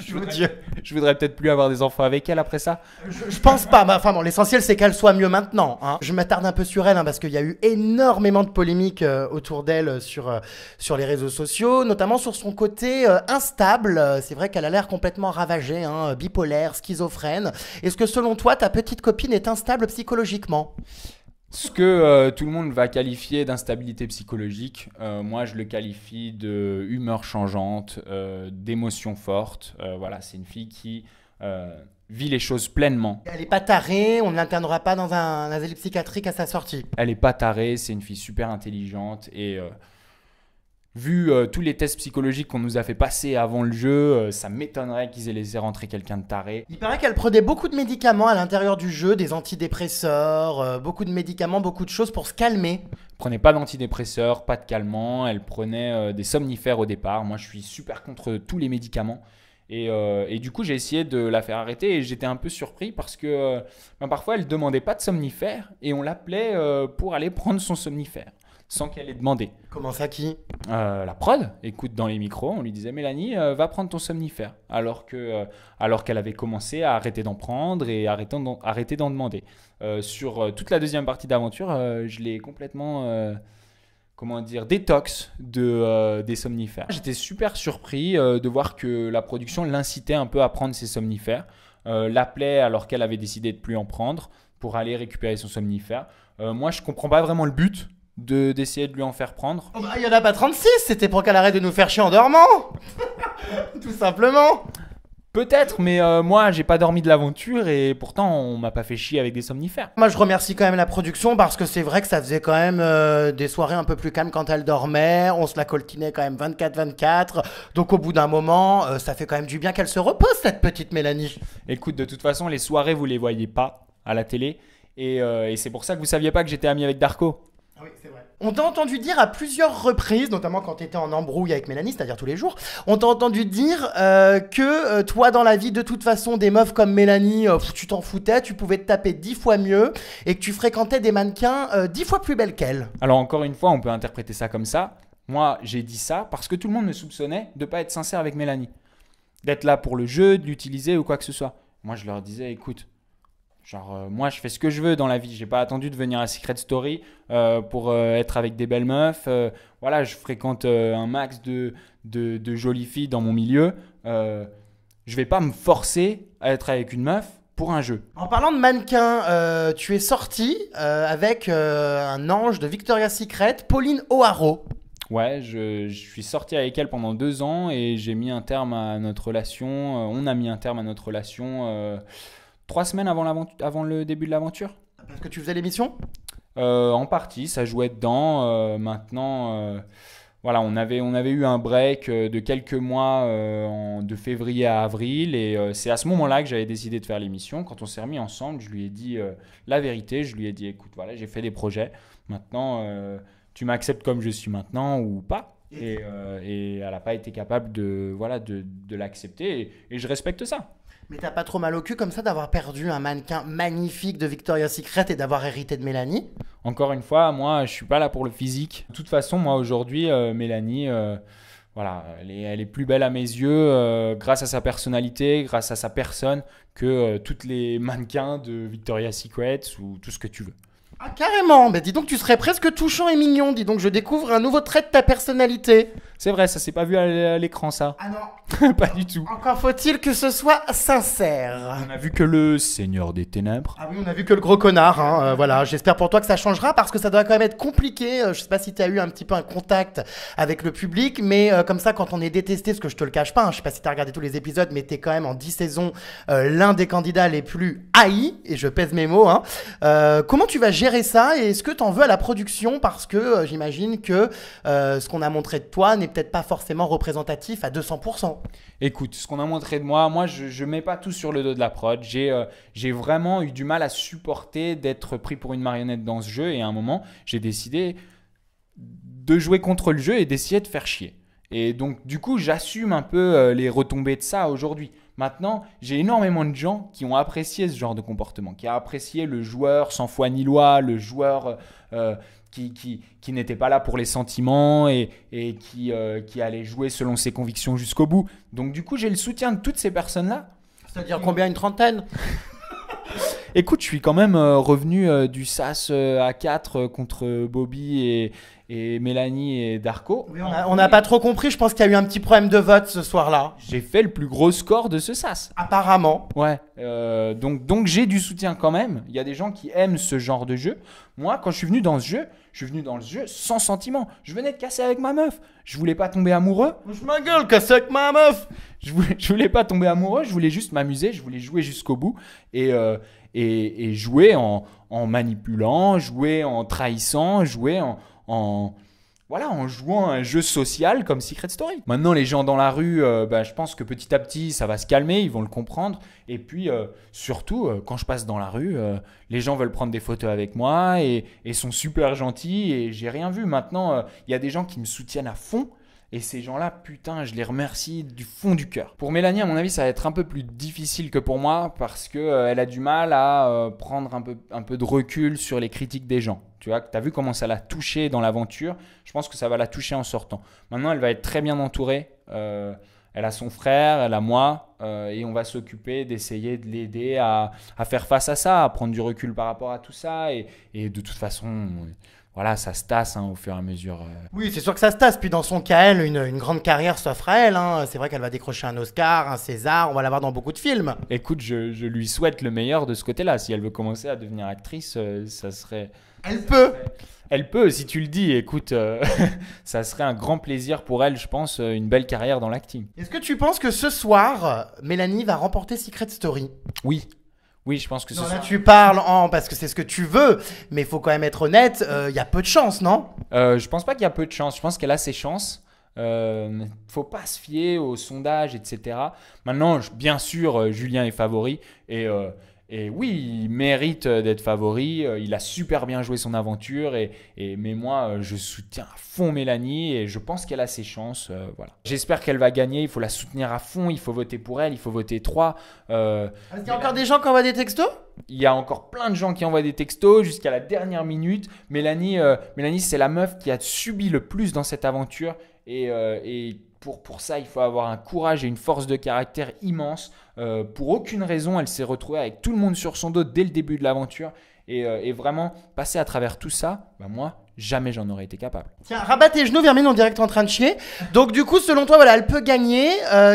Je voudrais peut-être plus avoir des enfants avec elle après ça. Je pense pas, mais enfin bon, l'essentiel c'est qu'elle soit mieux maintenant. Hein. Je m'attarde un peu sur elle parce qu'il y a eu énormément de polémiques autour d'elle sur les réseaux sociaux, notamment sur son côté instable. C'est vrai qu'elle a l'air complètement ravagée, bipolaire, schizophrène. Est-ce que selon toi, ta petite copine est instable psychologiquement? Ce que tout le monde va qualifier d'instabilité psychologique, moi je le qualifie de humeur changeante, d'émotions fortes. Voilà, c'est une fille qui vit les choses pleinement. Elle est pas tarée, on ne l'internera pas dans un asile psychiatrique à sa sortie. Elle est pas tarée, c'est une fille super intelligente et vu tous les tests psychologiques qu'on nous a fait passer avant le jeu, ça m'étonnerait qu'ils aient laissé rentrer quelqu'un de taré. Il paraît qu'elle prenait beaucoup de médicaments à l'intérieur du jeu, des antidépresseurs, beaucoup de médicaments, beaucoup de choses pour se calmer. Elle prenait pas d'antidépresseurs, pas de calmants, elle prenait des somnifères au départ. Moi, je suis super contre tous les médicaments Et du coup, j'ai essayé de la faire arrêter et j'étais un peu surpris parce que parfois, elle ne demandait pas de somnifère et on l'appelait pour aller prendre son somnifère sans qu'elle ait demandé. Comment ça, qui? La prod écoute dans les micros, on lui disait Mélanie, va prendre ton somnifère. Alors qu'elle avait commencé à arrêter d'en prendre et arrêter d'en demander. Sur toute la deuxième partie d'aventure, je l'ai complètement détox des somnifères. J'étais super surpris de voir que la production l'incitait un peu à prendre ses somnifères, l'appelait alors qu'elle avait décidé de plus en prendre pour aller récupérer son somnifère. Moi, je comprends pas vraiment le but d'essayer de lui en faire prendre. Oh bah, il y en a pas 36, c'était pour qu'elle arrête de nous faire chier en dormant. Tout simplement. Peut-être, mais moi, j'ai pas dormi de l'aventure et pourtant, on m'a pas fait chier avec des somnifères. Moi, je remercie quand même la production parce que c'est vrai que ça faisait quand même des soirées un peu plus calmes quand elle dormait. On se la coltinait quand même 24-24. Donc, au bout d'un moment, ça fait quand même du bien qu'elle se repose, cette petite Mélanie. Écoute, de toute façon, les soirées, vous les voyez pas à la télé. Et c'est pour ça que vous saviez pas que j'étais ami avec Darko. Ah oui, c'est vrai. On t'a entendu dire à plusieurs reprises, notamment quand t'étais en embrouille avec Mélanie, c'est-à-dire tous les jours, on t'a entendu dire que toi, dans la vie, de toute façon, des meufs comme Mélanie, tu t'en foutais, tu pouvais te taper 10 fois mieux et que tu fréquentais des mannequins 10 fois plus belles qu'elles. Alors, encore une fois, on peut interpréter ça comme ça. Moi, j'ai dit ça parce que tout le monde me soupçonnait de pas être sincère avec Mélanie. D'être là pour le jeu, de l'utiliser ou quoi que ce soit. Moi, je leur disais, écoute, moi, je fais ce que je veux dans la vie. J'ai pas attendu de venir à Secret Story pour être avec des belles meufs. Voilà, je fréquente un max de jolies filles dans mon milieu. Je vais pas me forcer à être avec une meuf pour un jeu. En parlant de mannequin, tu es sorti avec un ange de Victoria's Secret, Pauline O'Haraud. Ouais, je suis sorti avec elle pendant 2 ans et j'ai mis un terme à notre relation. On a mis un terme à notre relation 3 semaines avant le début de l'aventure. Parce que tu faisais l'émission ? En partie, ça jouait dedans. Maintenant, voilà, on avait eu un break de quelques mois de février à avril. Et c'est à ce moment-là que j'avais décidé de faire l'émission. Quand on s'est remis ensemble, je lui ai dit la vérité. Je lui ai dit, écoute, voilà, j'ai fait des projets. Maintenant, tu m'acceptes comme je suis maintenant ou pas. Et elle n'a pas été capable de l'accepter. Et je respecte ça. Mais t'as pas trop mal au cul comme ça d'avoir perdu un mannequin magnifique de Victoria's Secret et d'avoir hérité de Mélanie ? Encore une fois, moi, je suis pas là pour le physique. De toute façon, moi, aujourd'hui, Mélanie, voilà, elle est plus belle à mes yeux grâce à sa personnalité, grâce à sa personne, que toutes les mannequins de Victoria's Secret ou tout ce que tu veux. Ah, carrément. Mais dis donc, tu serais presque touchant et mignon. Dis donc, je découvre un nouveau trait de ta personnalité. C'est vrai, ça s'est pas vu à l'écran, ça. Ah non. Pas du tout. Encore faut-il que ce soit sincère. On a vu que le Seigneur des Ténèbres. Ah oui, on a vu que le gros connard. Hein. Voilà, j'espère pour toi que ça changera parce que ça doit quand même être compliqué. Je sais pas si tu as eu un petit peu un contact avec le public, mais comme ça, quand on est détesté, parce que je te le cache pas, hein, je sais pas si tu as regardé tous les épisodes, mais tu es quand même en 10 saisons l'un des candidats les plus haïs, et je pèse mes mots. Hein. Comment tu vas gérer ça et est-ce que tu en veux à la production parce que j'imagine que ce qu'on a montré de toi n'est peut-être pas forcément représentatif à 200%. Écoute, ce qu'on a montré de moi, je mets pas tout sur le dos de la prod. J'ai vraiment eu du mal à supporter d'être pris pour une marionnette dans ce jeu et à un moment, j'ai décidé de jouer contre le jeu et d'essayer de faire chier. Et donc, du coup, j'assume un peu les retombées de ça aujourd'hui. Maintenant, j'ai énormément de gens qui ont apprécié ce genre de comportement, qui ont apprécié le joueur sans foi ni loi, le joueur qui n'était pas là pour les sentiments et qui allait jouer selon ses convictions jusqu'au bout. Donc du coup, j'ai le soutien de toutes ces personnes-là. C'est-à-dire combien, une trentaine? Écoute, je suis quand même revenu du SAS à 4 contre Bobby et Mélanie et Darko. Oui, on n'a pas trop compris, je pense qu'il y a eu un petit problème de vote ce soir-là. J'ai fait le plus gros score de ce SAS. Apparemment. Ouais, donc j'ai du soutien quand même. Il y a des gens qui aiment ce genre de jeu. Moi, quand je suis venu dans ce jeu, sans sentiment. Je venais de casser avec ma meuf. Je voulais pas tomber amoureux. Je ma gueule, casser avec ma meuf. Je voulais pas tomber amoureux, je voulais juste m'amuser, je voulais jouer jusqu'au bout et jouer en manipulant, jouer en trahissant, jouer en jouant un jeu social comme Secret Story. Maintenant, les gens dans la rue, je pense que petit à petit, ça va se calmer, ils vont le comprendre. Et puis, surtout, quand je passe dans la rue, les gens veulent prendre des photos avec moi et sont super gentils et j'ai rien vu. Maintenant, il y a des gens qui me soutiennent à fond Et ces gens-là, putain, je les remercie du fond du cœur. Pour Mélanie, à mon avis, ça va être un peu plus difficile que pour moi parce qu'elle a du mal à prendre un peu de recul sur les critiques des gens. Tu vois, t'as vu comment ça l'a touchée dans l'aventure. Je pense que ça va la toucher en sortant. Maintenant, elle va être très bien entourée. Elle a son frère, elle a moi, et on va s'occuper d'essayer de l'aider à faire face à ça, à prendre du recul par rapport à tout ça. Et de toute façon, voilà, ça se tasse au fur et à mesure. Oui, c'est sûr que ça se tasse. Puis dans son cas, elle, une grande carrière s'offre à elle. Hein. C'est vrai qu'elle va décrocher un Oscar, un César. On va la voir dans beaucoup de films. Écoute, je lui souhaite le meilleur de ce côté-là. Si elle veut commencer à devenir actrice, ça serait... Elle peut. Elle peut, si tu le dis. Écoute, ça serait un grand plaisir pour elle, je pense, une belle carrière dans l'acting. Est-ce que tu penses que ce soir, Mélanie va remporter Secret Story? Oui. Oui, je pense que ce Non, là, soir... tu parles parce que c'est ce que tu veux, mais il faut quand même être honnête, il y a peu de chance, non? Je pense pas qu'il y a peu de chance. Je pense qu'elle a ses chances. Faut pas se fier aux sondages, etc. Maintenant, bien sûr, Julien est favori et oui, il mérite d'être favori. Il a super bien joué son aventure mais moi, je soutiens à fond Mélanie et je pense qu'elle a ses chances. Voilà. J'espère qu'elle va gagner. Il faut la soutenir à fond. Il faut voter pour elle. Il faut voter 3. Est-ce qu'il y a encore des gens qui envoient des textos? Il y a encore plein de gens qui envoient des textos jusqu'à la dernière minute. Mélanie, c'est la meuf qui a subi le plus dans cette aventure. Et pour ça, il faut avoir un courage et une force de caractère immense. Pour aucune raison, elle s'est retrouvée avec tout le monde sur son dos dès le début de l'aventure. Et vraiment, passer à travers tout ça, moi, jamais j'en aurais été capable. Tiens, rabat tes genoux, Vermine, on dirait que t'es en train de chier. Donc du coup, selon toi, voilà, elle peut gagner.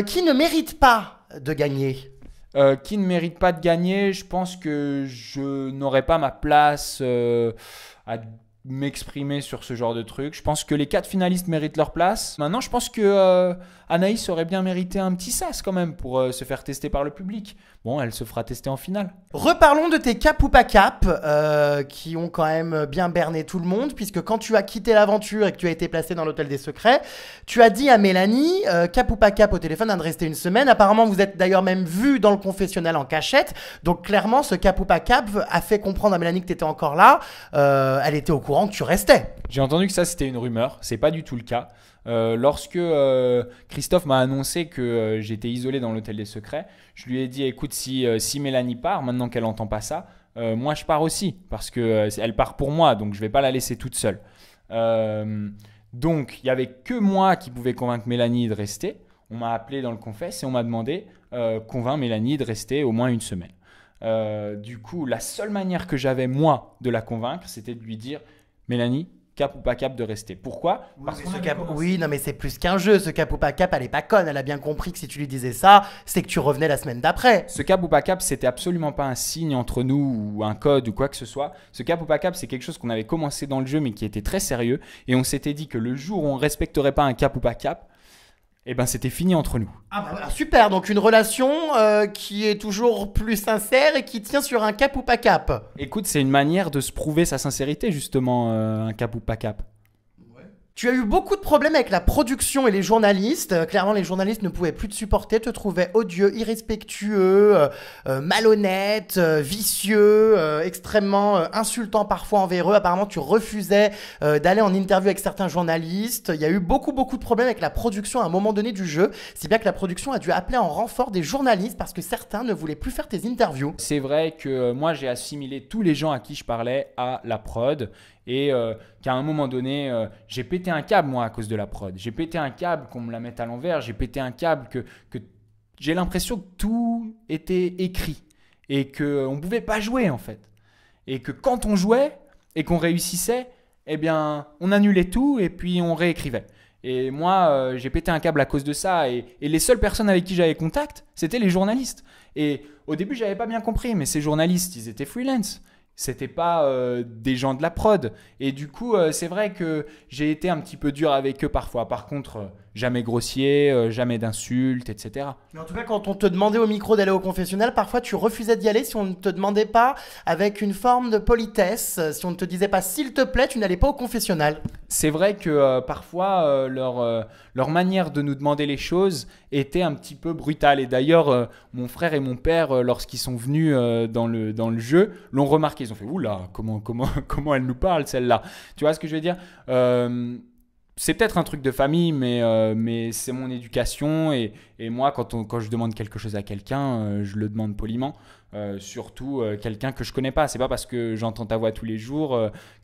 Qui ne mérite pas de gagner? Qui ne mérite pas de gagner, je pense que je n'aurais pas ma place à m'exprimer sur ce genre de truc. Je pense que les 4 finalistes méritent leur place. Maintenant, je pense que Anaïs aurait bien mérité un petit sas quand même pour se faire tester par le public. Bon, elle se fera tester en finale. Reparlons de tes cap ou pas cap, qui ont quand même bien berné tout le monde, puisque quand tu as quitté l'aventure et que tu as été placé dans l'hôtel des secrets, tu as dit à Mélanie, cap ou pas cap au téléphone, de rester une semaine. Apparemment, vous êtes d'ailleurs même vu dans le confessionnal en cachette. Donc clairement, ce cap ou pas cap a fait comprendre à Mélanie que tu étais encore là. Elle était au courant que tu restais. J'ai entendu que ça, c'était une rumeur. C'est pas du tout le cas. Lorsque Christophe m'a annoncé que j'étais isolé dans l'hôtel des secrets, je lui ai dit écoute, si Mélanie part, maintenant qu'elle n'entend pas ça, moi je pars aussi parce que elle part pour moi, donc je vais pas la laisser toute seule. Donc il y avait que moi qui pouvais convaincre Mélanie de rester. On m'a appelé dans le confesse et on m'a demandé convainc Mélanie de rester au moins une semaine. Du coup, la seule manière que j'avais moi de la convaincre, c'était de lui dire Mélanie, cap ou pas cap de rester. Pourquoi? Parce que oui, non mais c'est plus qu'un jeu. Ce cap ou pas cap, elle est pas conne. Elle a bien compris que si tu lui disais ça, c'est que tu revenais la semaine d'après. Ce cap ou pas cap, c'était absolument pas un signe entre nous ou un code ou quoi que ce soit. Ce cap ou pas cap, c'est quelque chose qu'on avait commencé dans le jeu mais qui était très sérieux. Et on s'était dit que le jour où on respecterait pas un cap ou pas cap, eh ben c'était fini entre nous. Ah bah super, donc une relation qui est toujours plus sincère et qui tient sur un cap ou pas cap. Écoute, c'est une manière de se prouver sa sincérité justement, un cap ou pas cap. Tu as eu beaucoup de problèmes avec la production et les journalistes. Clairement, les journalistes ne pouvaient plus te supporter, te trouvaient odieux, irrespectueux, malhonnête, vicieux, extrêmement insultant parfois envers eux. Apparemment, tu refusais d'aller en interview avec certains journalistes. Il y a eu beaucoup de problèmes avec la production à un moment donné du jeu. Si bien que la production a dû appeler en renfort des journalistes parce que certains ne voulaient plus faire tes interviews. C'est vrai que moi, j'ai assimilé tous les gens à qui je parlais à la prod. Et qu'à un moment donné, j'ai pété un câble moi à cause de la prod. J'ai pété un câble qu'on me la mette à l'envers. J'ai pété un câble que j'ai l'impression que tout était écrit et qu'on ne pouvait pas jouer en fait. Et que quand on jouait et qu'on réussissait, eh bien, on annulait tout et puis on réécrivait. Et moi, j'ai pété un câble à cause de ça. Et les seules personnes avec qui j'avais contact, c'était les journalistes. Et au début, je n'avais pas bien compris, mais ces journalistes, ils étaient freelance. C'était pas des gens de la prod. Et du coup, c'est vrai que j'ai été un petit peu dur avec eux parfois. Par contre, jamais grossier, jamais d'insultes, etc. Mais en tout cas, quand on te demandait au micro d'aller au confessionnal, parfois tu refusais d'y aller si on ne te demandait pas avec une forme de politesse. Si on ne te disait pas s'il te plaît, tu n'allais pas au confessionnal. C'est vrai que parfois, leur manière de nous demander les choses était un petit peu brutale. Et d'ailleurs, mon frère et mon père, lorsqu'ils sont venus dans le jeu, l'ont remarqué. Ils ont fait « Oula, comment elle nous parle celle-là ?» Tu vois ce que je veux dire ? c'est peut-être un truc de famille, mais c'est mon éducation. Et moi, quand je demande quelque chose à quelqu'un, je le demande poliment. Surtout quelqu'un que je connais pas. C'est pas parce que j'entends ta voix tous les jours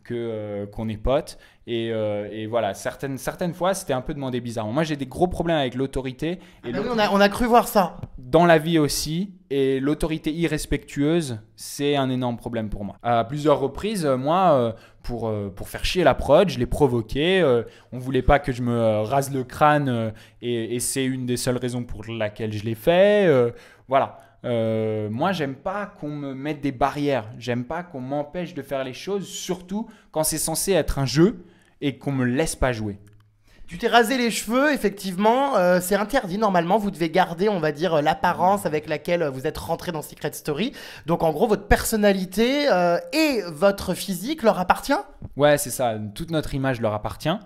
qu'on est potes. Et voilà, certaines fois, c'était un peu demandé bizarrement. Moi, j'ai des gros problèmes avec l'autorité. Et Ah oui, on a cru voir ça. dans la vie aussi. Et l'autorité irrespectueuse, c'est un énorme problème pour moi. À plusieurs reprises, moi, pour faire chier la prod, je l'ai provoqué. On voulait pas que je me rase le crâne et c'est une des seules raisons pour laquelle je l'ai fait. Voilà. Moi, j'aime pas qu'on me mette des barrières. J'aime pas qu'on m'empêche de faire les choses, surtout quand c'est censé être un jeu et qu'on me laisse pas jouer. Tu t'es rasé les cheveux, effectivement, c'est interdit normalement, vous devez garder, on va dire, l'apparence avec laquelle vous êtes rentré dans Secret Story. Donc en gros, votre personnalité et votre physique leur appartient? Ouais, c'est ça. Toute notre image leur appartient.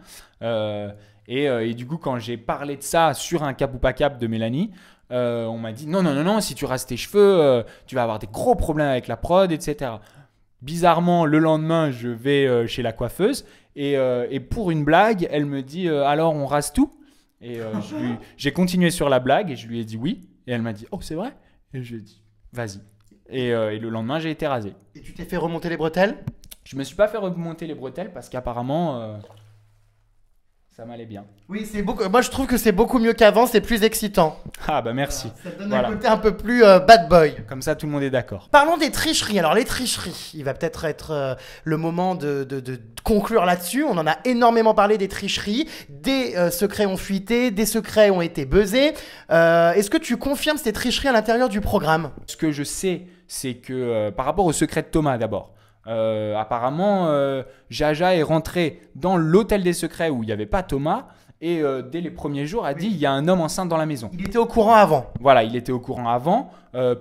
Et du coup, quand j'ai parlé de ça sur un cap ou pas cap de Mélanie, on m'a dit non, si tu rases tes cheveux, tu vas avoir des gros problèmes avec la prod, etc. Bizarrement, le lendemain, je vais chez la coiffeuse et pour une blague, elle me dit alors on rase tout? Et j'ai continué sur la blague et je lui ai dit oui. Et elle m'a dit oh, c'est vrai? Et je lui ai dit vas-y. Et le lendemain, j'ai été rasé. Et tu t'es fait remonter les bretelles? Je me suis pas fait remonter les bretelles parce qu'apparemment ça m'allait bien. Oui, c'est beaucoup. Moi, je trouve que c'est beaucoup mieux qu'avant, c'est plus excitant. Ah bah merci. Ça te donne Voilà. un côté un peu plus bad boy. Comme ça, tout le monde est d'accord. Parlons des tricheries. Alors, les tricheries, il va peut-être être le moment de conclure là-dessus. On en a énormément parlé des tricheries. Des secrets ont fuité, des secrets ont été buzzés. Est-ce que tu confirmes ces tricheries à l'intérieur du programme? Ce que je sais, c'est que par rapport au secret de Thomas d'abord, apparemment, Jaja est rentré dans l'hôtel des secrets où il n'y avait pas Thomas et dès les premiers jours a dit il y a un homme enceinte dans la maison. Il était au courant avant. Voilà, il était au courant avant.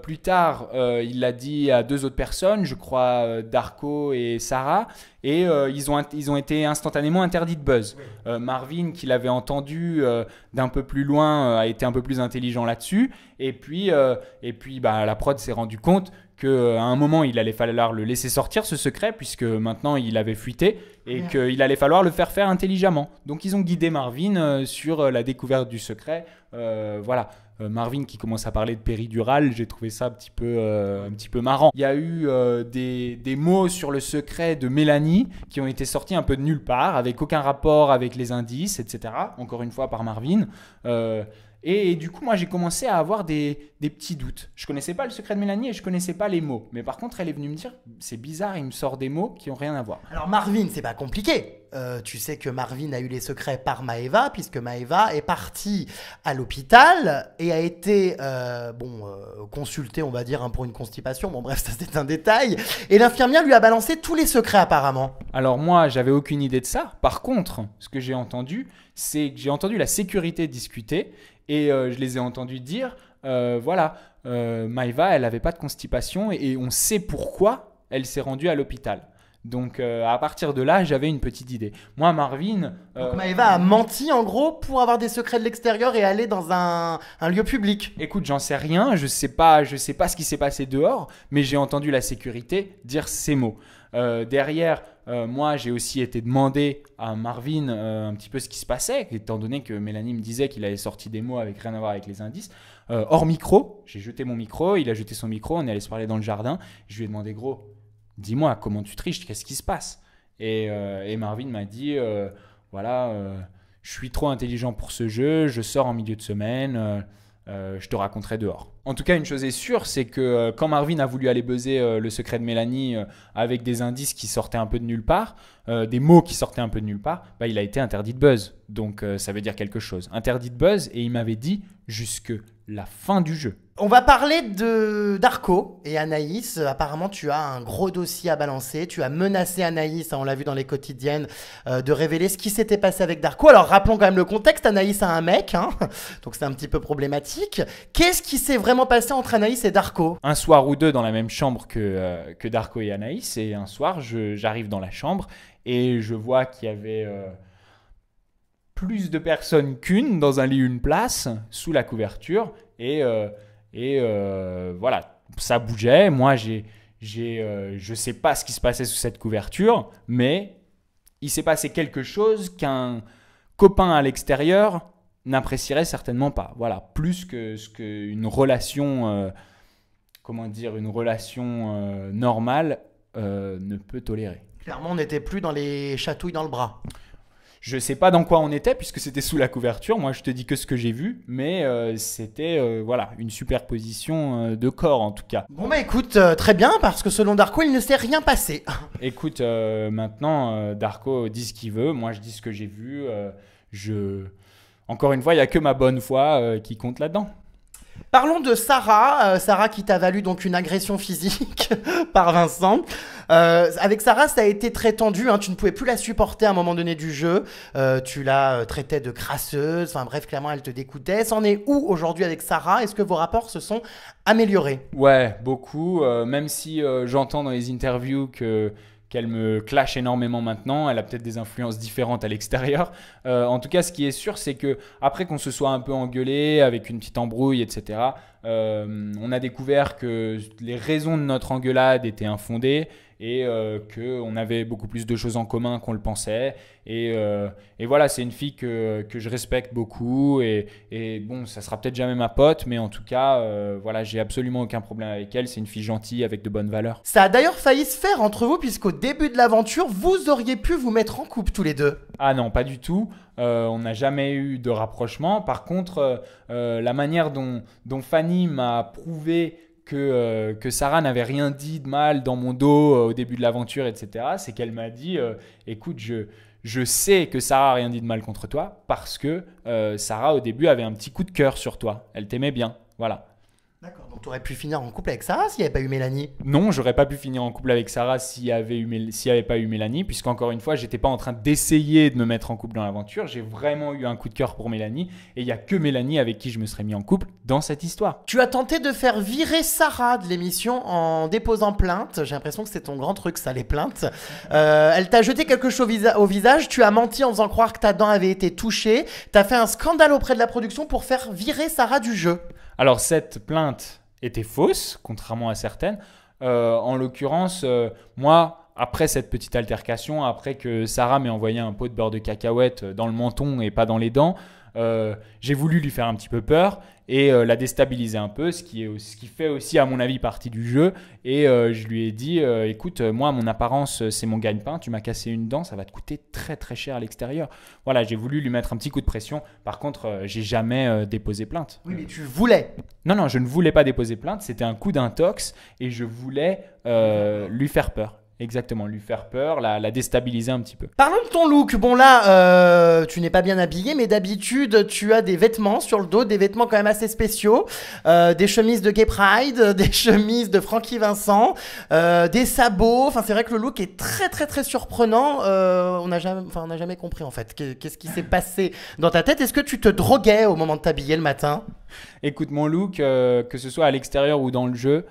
Plus tard, il l'a dit à 2 autres personnes, je crois Darko et Sarah, et ils ont été instantanément interdits de buzz. Marvin, qui l'avait entendu d'un peu plus loin, a été un peu plus intelligent là-dessus. Et puis la prod s'est rendu compte qu'à un moment, il allait falloir le laisser sortir, ce secret, puisque maintenant, il avait fuité et qu'il allait falloir le faire intelligemment. Donc, ils ont guidé Marvin sur la découverte du secret. Voilà. Marvin qui commence à parler de péridurale, j'ai trouvé ça un petit peu marrant. Il y a eu des mots sur le secret de Mélanie qui ont été sortis un peu de nulle part, avec aucun rapport avec les indices, etc. Encore une fois par Marvin. Et du coup, moi, j'ai commencé à avoir des petits doutes. Je connaissais pas le secret de Mélanie et je connaissais pas les mots. Mais par contre, elle est venue me dire, c'est bizarre, il me sort des mots qui ont rien à voir. Alors Marvin, c'est pas compliqué. Tu sais que Marvin a eu les secrets par Maëva, puisque Maëva est partie à l'hôpital et a été consultée, on va dire, pour une constipation. Bon bref, ça c'est un détail. Et l'infirmière lui a balancé tous les secrets apparemment. Alors moi, j'avais aucune idée de ça. Par contre, ce que j'ai entendu, c'est que j'ai entendu la sécurité discuter et je les ai entendus dire, Maëva, elle n'avait pas de constipation et on sait pourquoi elle s'est rendue à l'hôpital. Donc à partir de là, j'avais une petite idée. Moi, Marvin... Donc Maëva a menti en gros pour avoir des secrets de l'extérieur et aller dans un lieu public. Écoute, j'en sais rien, je sais pas ce qui s'est passé dehors, mais j'ai entendu la sécurité dire ces mots. Derrière, moi, j'ai aussi été demandé à Marvin un petit peu ce qui se passait, étant donné que Mélanie me disait qu'il avait sorti des mots avec rien à voir avec les indices. Hors micro, j'ai jeté mon micro, il a jeté son micro, on est allé se parler dans le jardin. Je lui ai demandé, gros, dis-moi, comment tu triches? Qu'est-ce qui se passe? Et Marvin m'a dit, je suis trop intelligent pour ce jeu, je sors en milieu de semaine, je te raconterai dehors. En tout cas, une chose est sûre, c'est que quand Marvin a voulu aller buzzer le secret de Mélanie avec des indices qui sortaient un peu de nulle part, des mots qui sortaient un peu de nulle part, il a été interdit de buzz. Donc ça veut dire quelque chose. Interdit de buzz et il m'avait dit jusque la fin du jeu. On va parler d'Arko et Anaïs. Apparemment, tu as un gros dossier à balancer. Tu as menacé Anaïs, on l'a vu dans les quotidiennes, de révéler ce qui s'était passé avec Darko. Alors, rappelons quand même le contexte. Anaïs a un mec, donc c'est un petit peu problématique. Qu'est-ce qui s'est vraiment passé entre Anaïs et Darko? Un soir ou deux dans la même chambre que Darko et Anaïs. Et un soir, j'arrive dans la chambre et je vois qu'il y avait plus de personnes qu'une dans un lit, une place, sous la couverture. Et voilà, ça bougeait. Moi, je sais pas ce qui se passait sous cette couverture, mais il s'est passé quelque chose copain à l'extérieur n'apprécierait certainement pas. Voilà, plus que ce qu'une relation, une relation normale ne peut tolérer. Clairement, on n'était plus dans les chatouilles dans le bras. Je sais pas dans quoi on était puisque c'était sous la couverture. Moi, je te dis que ce que j'ai vu, mais c'était une superposition de corps en tout cas. Bon bah écoute, très bien, parce que selon Darko, il ne s'est rien passé. Écoute, maintenant, Darko dit ce qu'il veut. Moi, je dis ce que j'ai vu. Encore une fois, il n'y a que ma bonne foi qui compte là-dedans. Parlons de Sarah, Sarah qui t'a valu donc une agression physique par Vincent. Avec Sarah, ça a été très tendu, hein, tu ne pouvais plus la supporter à un moment donné du jeu. Tu la traitais de crasseuse, enfin bref, clairement elle te dégoûtait. C'en est où aujourd'hui avec Sarah? Est-ce que vos rapports se sont améliorés? Ouais, beaucoup. Même si j'entends dans les interviews qu'elle me clash énormément maintenant. Elle a peut-être des influences différentes à l'extérieur. En tout cas, ce qui est sûr, c'est que après qu'on se soit un peu engueulé avec une petite embrouille, etc., on a découvert que les raisons de notre engueulade étaient infondées et qu'on avait beaucoup plus de choses en commun qu'on le pensait. Et voilà, c'est une fille que je respecte beaucoup. Et bon, ça sera peut-être jamais ma pote, mais en tout cas, voilà, j'ai absolument aucun problème avec elle. C'est une fille gentille avec de bonnes valeurs. Ça a d'ailleurs failli se faire entre vous, puisqu'au début de l'aventure, vous auriez pu vous mettre en couple tous les deux. Ah non, pas du tout. On n'a jamais eu de rapprochement. Par contre, la manière dont Fanny m'a prouvé que Sarah n'avait rien dit de mal dans mon dos au début de l'aventure, etc., c'est qu'elle m'a dit écoute, je sais que Sarah n'a rien dit de mal contre toi parce que Sarah, au début, avait un petit coup de cœur sur toi. Elle t'aimait bien. Voilà. D'accord, donc tu aurais pu finir en couple avec Sarah s'il n'y avait pas eu Mélanie? Non, j'aurais pas pu finir en couple avec Sarah s'il n'y avait pas eu Mélanie, puisqu'encore une fois, j'étais pas en train d'essayer de me mettre en couple dans l'aventure. J'ai vraiment eu un coup de cœur pour Mélanie, et il n'y a que Mélanie avec qui je me serais mis en couple dans cette histoire. Tu as tenté de faire virer Sarah de l'émission en déposant plainte. J'ai l'impression que c'est ton grand truc, ça, les plaintes. Elle t'a jeté quelque chose au visage, tu as menti en faisant croire que ta dent avait été touchée. Tu as fait un scandale auprès de la production pour faire virer Sarah du jeu. Alors cette plainte était fausse, contrairement à certaines. En l'occurrence, moi, après cette petite altercation, après que Sarah m'ait envoyé un pot de beurre de cacahuète dans le menton et pas dans les dents, j'ai voulu lui faire un petit peu peur et la déstabiliser un peu, ce qui fait aussi à mon avis partie du jeu. Et je lui ai dit écoute, moi mon apparence c'est mon gagne-pain, tu m'as cassé une dent, ça va te coûter très très cher à l'extérieur. Voilà, j'ai voulu lui mettre un petit coup de pression. Par contre, j'ai jamais déposé plainte. Oui, mais tu voulais. Non, je ne voulais pas déposer plainte, c'était un coup d'intox et je voulais lui faire peur. Exactement, lui faire peur, la déstabiliser un petit peu. Parlons de ton look. Bon là, tu n'es pas bien habillé, mais d'habitude, tu as des vêtements sur le dos, des vêtements quand même assez spéciaux. Des chemises de Gay Pride, des chemises de Francky Vincent, des sabots. Enfin, c'est vrai que le look est très très très surprenant. On n'a jamais compris en fait. Qu'est-ce qui s'est passé dans ta tête? Est-ce que tu te droguais au moment de t'habiller le matin? Écoute, mon look, que ce soit à l'extérieur ou dans le jeu,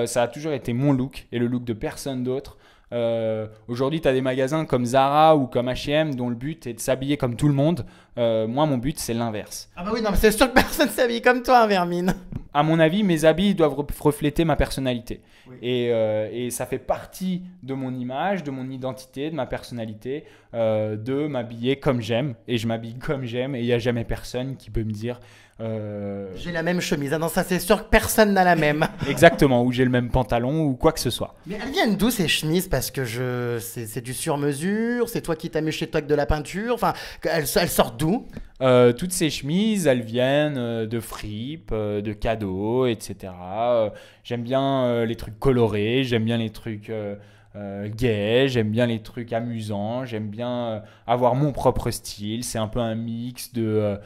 ça a toujours été mon look et le look de personne d'autre. Aujourd'hui, tu as des magasins comme Zara ou comme H&M dont le but est de s'habiller comme tout le monde. Moi, mon but, c'est l'inverse. Ah bah oui, non, mais c'est sûr que personne s'habille comme toi, hein, Vermine. À mon avis, mes habits doivent refléter ma personnalité. Oui. Et ça fait partie de mon image, de mon identité, de ma personnalité, de m'habiller comme j'aime. Et je m'habille comme j'aime et il n'y a jamais personne qui peut me dire... J'ai la même chemise. Ah non, ça c'est sûr que personne n'a la même. Exactement, ou j'ai le même pantalon ou quoi que ce soit. Mais elles viennent d'où ces chemises? Parce que c'est du sur-mesure, c'est toi qui t'amuses chez toi avec de la peinture. Enfin, elles sortent d'où? Toutes ces chemises, elles viennent de fripes, de cadeaux, etc. J'aime bien les trucs colorés, j'aime bien les trucs gays, j'aime bien les trucs amusants, j'aime bien avoir mon propre style. C'est un peu un mix de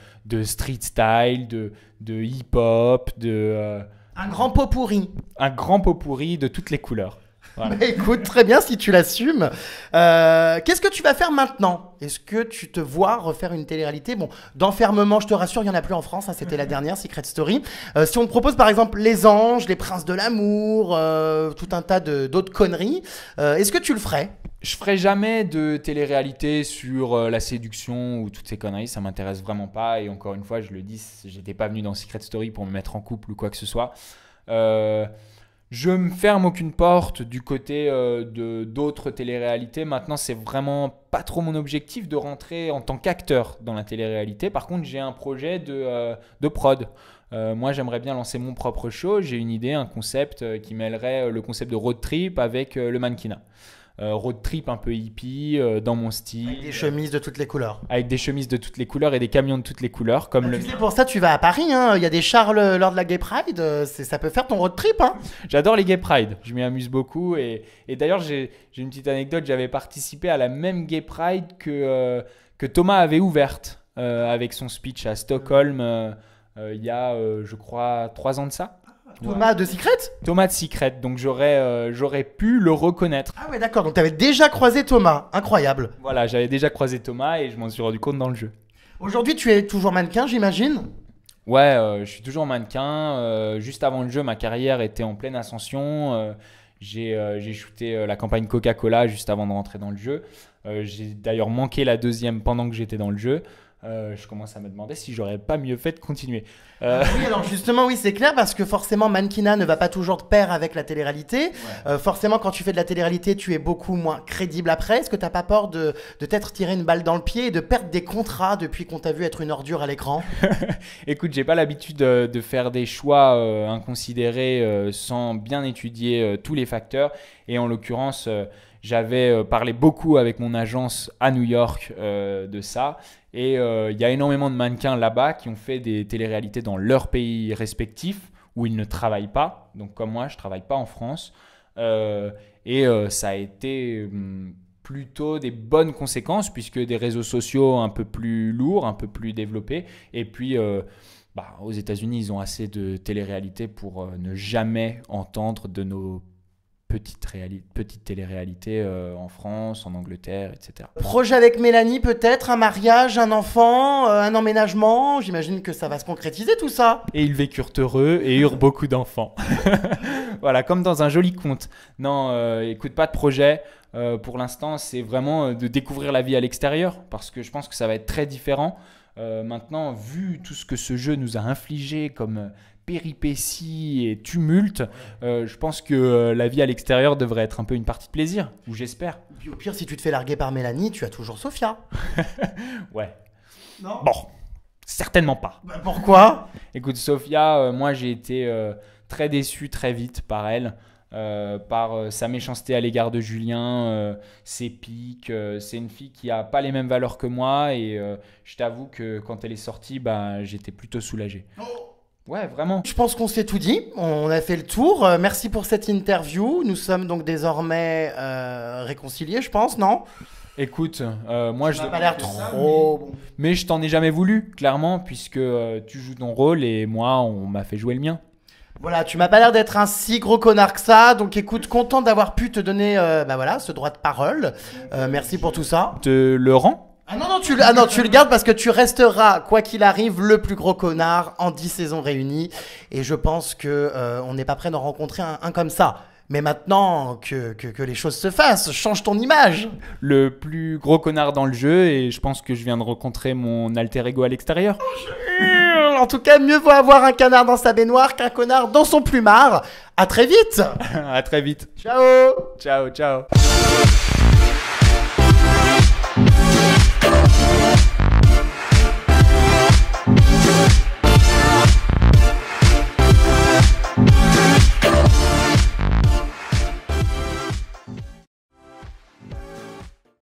street style, de hip-hop, Un grand pot pourri. un grand pot pourri de toutes les couleurs. Voilà. Bah, écoute, très bien si tu l'assumes. Qu'est-ce que tu vas faire maintenant? Est-ce que tu te vois refaire une télé-réalité? Bon, d'enfermement, je te rassure, il n'y en a plus en France, hein, c'était la dernière, Secret Story. Si on te propose par exemple Les Anges, Les Princes de l'amour, tout un tas d'autres conneries, est-ce que tu le ferais? Je ferai jamais de télé-réalité sur la séduction ou toutes ces conneries, ça m'intéresse vraiment pas. Et encore une fois, je le dis, j'étais pas venu dans Secret Story pour me mettre en couple ou quoi que ce soit. Je me ferme aucune porte du côté de d'autres téléréalités. Maintenant, c'est vraiment pas trop mon objectif de rentrer en tant qu'acteur dans la téléréalité. Par contre, j'ai un projet de prod. Moi, j'aimerais bien lancer mon propre show. J'ai une idée, un concept qui mêlerait le concept de road trip avec le mannequinat. Road trip un peu hippie, dans mon style. Avec des chemises de toutes les couleurs. Avec des chemises de toutes les couleurs et des camions de toutes les couleurs. Comme Tu sais, pour ça, tu vas à Paris. Hein. Il y a des chars lors de la Gay Pride. Ça peut faire ton road trip. Hein. J'adore les Gay Pride. Je m'y amuse beaucoup. Et d'ailleurs, j'ai une petite anecdote. J'avais participé à la même Gay Pride que Thomas avait ouverte avec son speech à Stockholm il y a, je crois, 3 ans de ça. Thomas de Secret? Thomas de Secret, donc j'aurais pu le reconnaître. Ah ouais, d'accord, donc tu avais déjà croisé Thomas, incroyable. Voilà, j'avais déjà croisé Thomas et je m'en suis rendu compte dans le jeu. Aujourd'hui, tu es toujours mannequin, j'imagine? Ouais, je suis toujours mannequin. Juste avant le jeu, ma carrière était en pleine ascension. J'ai shooté la campagne Coca-Cola juste avant de rentrer dans le jeu. J'ai d'ailleurs manqué la deuxième pendant que j'étais dans le jeu. Je commence à me demander si j'aurais pas mieux fait de continuer. Oui, alors justement, oui, c'est clair parce que forcément, mannequinat ne va pas toujours de pair avec la télé-réalité. Ouais. Forcément, quand tu fais de la télé-réalité, tu es beaucoup moins crédible après. Est-ce que t'as pas peur de t'être tiré une balle dans le pied et de perdre des contrats depuis qu'on t'a vu être une ordure à l'écran? Écoute, j'ai pas l'habitude de faire des choix inconsidérés sans bien étudier tous les facteurs. Et en l'occurrence, j'avais parlé beaucoup avec mon agence à New York de ça. Et il y a énormément de mannequins là-bas qui ont fait des téléréalités dans leur pays respectifs où ils ne travaillent pas. Donc comme moi, je ne travaille pas en France. Ça a été plutôt des bonnes conséquences puisque des réseaux sociaux un peu plus lourds, un peu plus développés. Et puis aux États-Unis, ils ont assez de téléréalités pour ne jamais entendre de nos petite télé-réalité en France, en Angleterre, etc. Projet avec Mélanie peut-être, un mariage, un enfant, un emménagement, j'imagine que ça va se concrétiser tout ça. Et ils vécurent heureux et eurent beaucoup d'enfants. Voilà, comme dans un joli conte. Non, écoute, pas de projet. Pour l'instant, c'est vraiment de découvrir la vie à l'extérieur parce que je pense que ça va être très différent. Maintenant, vu tout ce que ce jeu nous a infligé comme péripéties et tumulte, je pense que la vie à l'extérieur devrait être un peu une partie de plaisir, ou j'espère. Et puis au pire, si tu te fais larguer par Mélanie, tu as toujours Sophia. Ouais. Non. Bon, certainement pas. Bah, pourquoi? Écoute, Sophia, moi j'ai été très déçu très vite par elle. Par sa méchanceté à l'égard de Julien, ses piques. C'est une fille qui a pas les mêmes valeurs que moi et je t'avoue que quand elle est sortie, j'étais plutôt soulagé. Oh. Ouais, vraiment. Je pense qu'on s'est tout dit, on a fait le tour. Merci pour cette interview. Nous sommes donc désormais réconciliés, je pense, non? Écoute, moi je n'ai pas l'air trop bon. Mais je t'en ai jamais voulu, clairement, puisque tu joues ton rôle et moi, on m'a fait jouer le mien. Voilà, tu m'as pas l'air d'être un si gros connard que ça, donc écoute, content d'avoir pu te donner ce droit de parole. Merci pour tout ça. Te le rends? Ah non, tu le gardes parce que tu resteras, quoi qu'il arrive, le plus gros connard en 10 saisons réunies. Et je pense que on n'est pas prêt d'en rencontrer un comme ça. Mais maintenant que les choses se fassent, change ton image. Le plus gros connard dans le jeu et je pense que je viens de rencontrer mon alter ego à l'extérieur. En tout cas, mieux vaut avoir un canard dans sa baignoire qu'un connard dans son plumard. À très vite. À très vite. Ciao. Ciao, ciao.